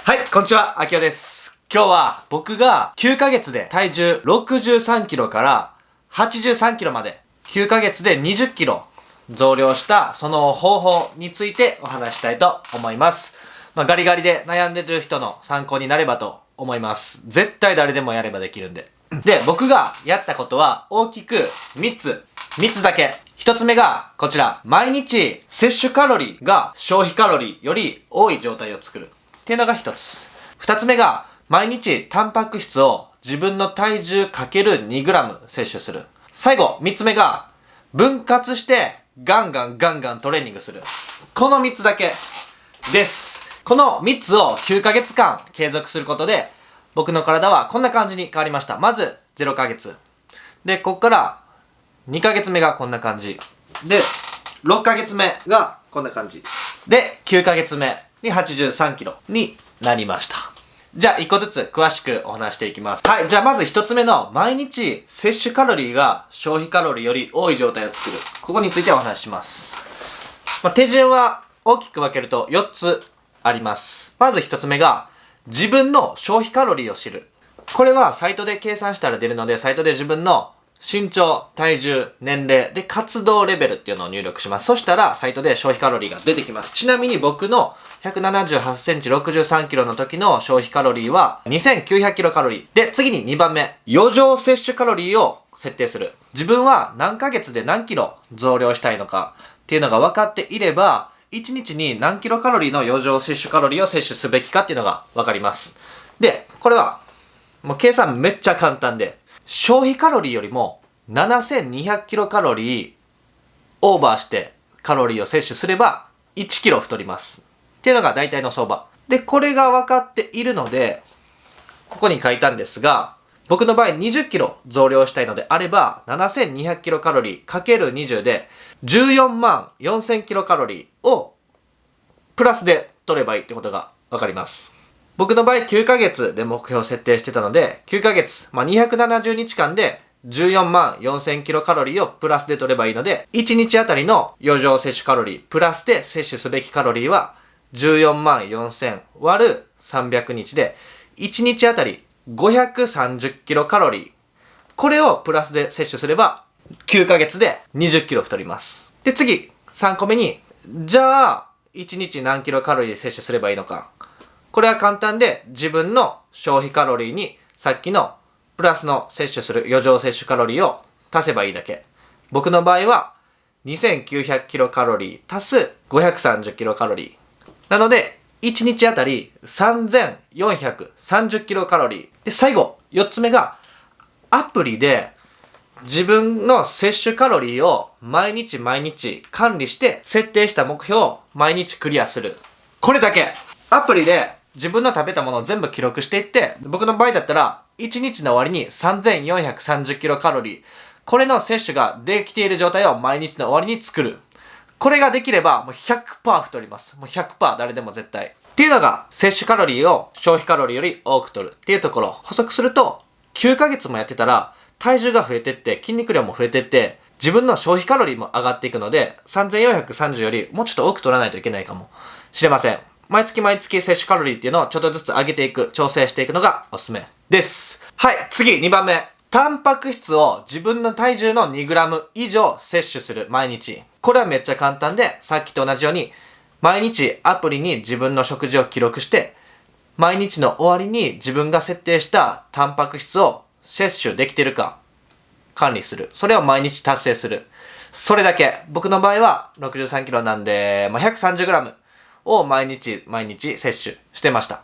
はい、こんにちは、あきおです。今日は僕が9ヶ月で体重63キロから83キロまで9ヶ月で20キロ増量したその方法についてお話したいと思います。ガリガリで悩んでる人の参考になればと思います。絶対誰でもやればできるんで。で、僕がやったことは大きく3つだけ。1つ目がこちら。毎日摂取カロリーが消費カロリーより多い状態を作る。っていうのが1つ。2つ目が毎日タンパク質を自分の体重 ×2g 摂取する。最後3つ目が分割してガンガントレーニングする。この3つだけです。この3つを9ヶ月間継続することで僕の体はこんな感じに変わりました。まず0ヶ月で、こっから2ヶ月目がこんな感じで、6ヶ月目がこんな感じで、9ヶ月目に83キロになりました。じゃあ1個ずつ詳しくお話していきます。はい、じゃあまず1つ目の毎日摂取カロリーが消費カロリーより多い状態を作る、ここについてお話しします。手順は大きく分けると4つあります。まず1つ目が自分の消費カロリーを知る。これはサイトで計算したら出るので、サイトで自分の身長、体重、年齢で活動レベルっていうのを入力します。そしたらサイトで消費カロリーが出てきます。ちなみに僕の178センチ63キロの時の消費カロリーは2900キロカロリー。で、次に2番目。余剰摂取カロリーを設定する。自分は何ヶ月で何キロ増量したいのかっていうのが分かっていれば、1日に何キロカロリーの余剰摂取カロリーを摂取すべきかっていうのが分かります。で、これはもう計算めっちゃ簡単で、消費カロリーよりも7200キロカロリーオーバーしてカロリーを摂取すれば1キロ太りますっていうのが大体の相場で、これが分かっているのでここに書いたんですが、僕の場合20キロ増量したいのであれば7200キロカロリー ×20 で14万4000キロカロリーをプラスで取ればいいってことが分かります。僕の場合9ヶ月で目標設定してたので、9ヶ月、270日間で14万4000キロカロリーをプラスで取ればいいので、1日あたりの余剰摂取カロリープラスで摂取すべきカロリーは14万4000割る300日で1日あたり530キロカロリー、これをプラスで摂取すれば9ヶ月で20キロ太ります。で、次3個目に、じゃあ1日何キロカロリー摂取すればいいのか。これは簡単で、自分の消費カロリーにさっきのプラスの摂取する余剰摂取カロリーを足せばいいだけ。僕の場合は2900キロカロリー足す530キロカロリーなので1日あたり3430キロカロリーで、最後4つ目がアプリで自分の摂取カロリーを毎日管理して設定した目標を毎日クリアする。これだけ。アプリで自分の食べたものを全部記録していって、僕の場合だったら1日の終わりに3430キロカロリー、これの摂取ができている状態を毎日の終わりに作る。これができればもう 100% 太ります。もう 100% 誰でも絶対っていうのが、摂取カロリーを消費カロリーより多く取るっていうところ。補足すると9ヶ月もやってたら体重が増えてって筋肉量も増えてって自分の消費カロリーも上がっていくので、3430よりもうちょっと多く取らないといけないかもしれません。毎月摂取カロリーっていうのをちょっとずつ上げていく、調整していくのがおすすめです。はい、次2番目。タンパク質を自分の体重の 2g 以上摂取する、毎日。これはめっちゃ簡単で、さっきと同じように毎日アプリに自分の食事を記録して、毎日の終わりに自分が設定したタンパク質を摂取できてるか管理する。それを毎日達成する。それだけ。僕の場合は63キロなんで、130gを毎日摂取してました。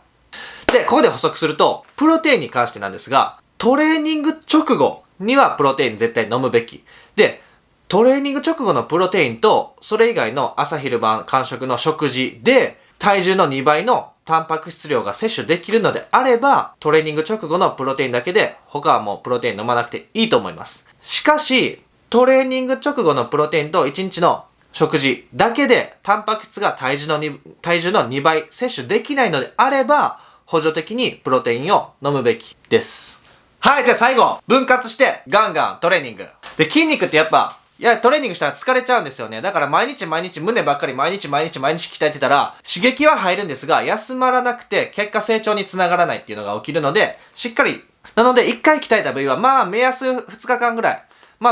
で、ここで補足すると、プロテインに関してなんですが、トレーニング直後にはプロテイン絶対飲むべき。で、トレーニング直後のプロテインと、それ以外の朝昼晩間食の食事で、体重の2倍のタンパク質量が摂取できるのであれば、トレーニング直後のプロテインだけで、他はもうプロテイン飲まなくていいと思います。しかし、トレーニング直後のプロテインと1日の食事だけでタンパク質が体重の2倍摂取できないのであれば、補助的にプロテインを飲むべきです。はい、じゃあ最後、分割してガンガントレーニング。で、筋肉ってやっぱいや、トレーニングしたら疲れちゃうんですよね。だから毎日胸ばっかり毎日鍛えてたら、刺激は入るんですが、休まらなくて結果成長につながらないっていうのが起きるので、しっかり。なので、1回鍛えた部位は、目安2日間ぐらい。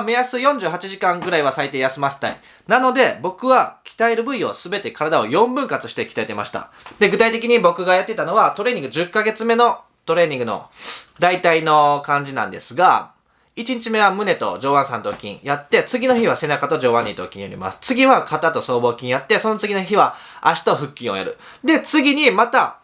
目安48時間ぐらいは最低休ませたい。なので、僕は鍛える部位をすべて体を4分割して鍛えてました。で、具体的に僕がやってたのは、トレーニング10ヶ月目のトレーニングの大体の感じなんですが、1日目は胸と上腕三頭筋やって、次の日は背中と上腕二頭筋やります。次は肩と僧帽筋やって、その次の日は足と腹筋をやる。で、次にまた、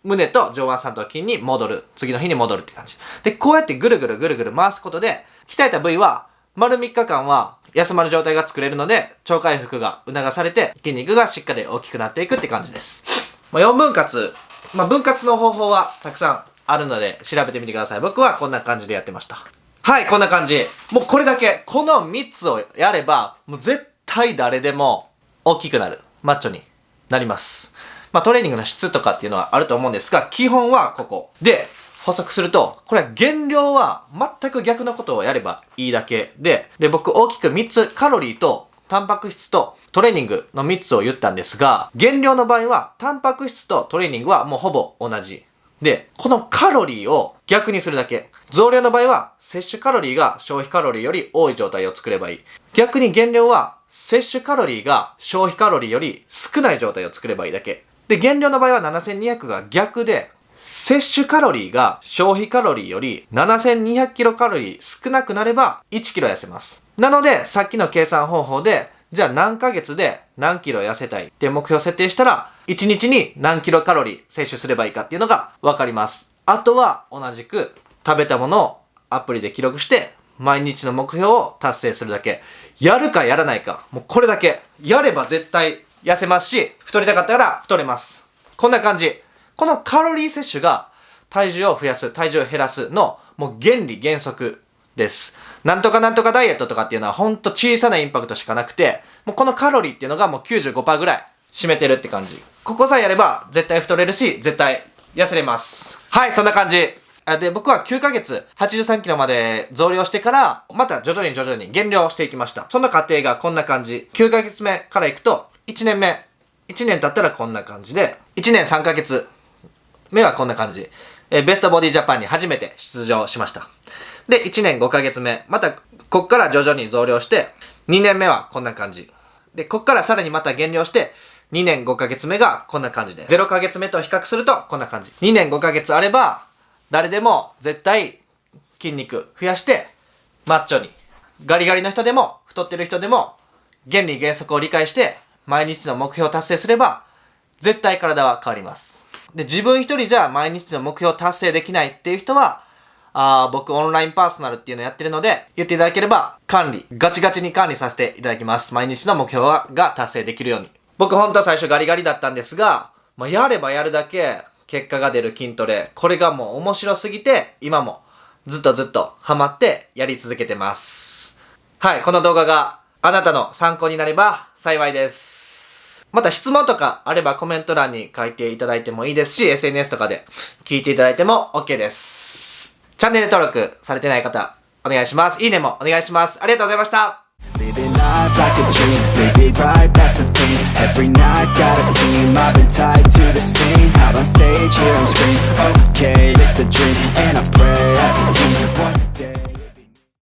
胸と上腕三頭筋に戻る。次の日に戻るって感じ。で、こうやってぐるぐる回すことで、鍛えた部位は、丸3日間は休まる状態が作れるので、超回復が促されて、筋肉がしっかり大きくなっていくって感じです。4分割。分割の方法はたくさんあるので、調べてみてください。僕はこんな感じでやってました。はい、こんな感じ。もうこれだけ、この3つをやれば、もう絶対誰でも大きくなる。マッチョになります。トレーニングの質とかっていうのはあると思うんですが、基本はここ。で、補足すると、これは減量は全く逆のことをやればいいだけで、僕大きく3つ、カロリーとタンパク質とトレーニングの3つを言ったんですが、減量の場合は、タンパク質とトレーニングはもうほぼ同じ。で、このカロリーを逆にするだけ。増量の場合は、摂取カロリーが消費カロリーより多い状態を作ればいい。逆に減量は、摂取カロリーが消費カロリーより少ない状態を作ればいいだけ。で、減量の場合は7200が逆で、摂取カロリーが消費カロリーより7200キロカロリー少なくなれば1キロ痩せます。なので、さっきの計算方法で、じゃあ何ヶ月で何キロ痩せたいって目標設定したら、1日に何キロカロリー摂取すればいいかっていうのがわかります。あとは同じく食べたものをアプリで記録して毎日の目標を達成するだけ。やるかやらないか。もうこれだけ。やれば絶対痩せますし、太りたかったら太れます。こんな感じ。このカロリー摂取が体重を増やす、体重を減らすのもう原理原則です。なんとかダイエットとかっていうのはほんと小さなインパクトしかなくて、もうこのカロリーっていうのがもう 95% ぐらい占めてるって感じ。ここさえやれば絶対太れるし、絶対痩せれます。はい、そんな感じ。で、僕は9ヶ月83キロまで増量してから、また徐々に減量していきました。その過程がこんな感じ。9ヶ月目からいくと、1年経ったらこんな感じで、1年3ヶ月目はこんな感じ。ベストボディジャパンに初めて出場しました。で、1年5ヶ月目。また、こっから徐々に増量して、2年目はこんな感じ。で、こっからさらにまた減量して、2年5ヶ月目がこんな感じで。0ヶ月目と比較するとこんな感じ。2年5ヶ月あれば、誰でも絶対筋肉増やして、マッチョに。ガリガリの人でも、太ってる人でも、原理原則を理解して、毎日の目標を達成すれば、絶対体は変わります。で、自分一人じゃ毎日の目標を達成できないっていう人は、僕オンラインパーソナルっていうのをやってるので、言っていただければガチガチに管理させていただきます。毎日の目標が達成できるように。僕本当は最初ガリガリだったんですが、やればやるだけ結果が出る筋トレ。これがもう面白すぎて、今もずっとハマってやり続けてます。はい、この動画があなたの参考になれば幸いです。また質問とかあればコメント欄に書いていただいてもいいですし、SNS とかで聞いていただいても OK です。チャンネル登録されてない方、お願いします。いいねもお願いします。ありがとうございました。Living life like a dream, live it right, that's the thing. Every night got a team, I've been tied to the scene. Out on stage, here I'm screaming, okay, it's a dream. And I pray as a team, one day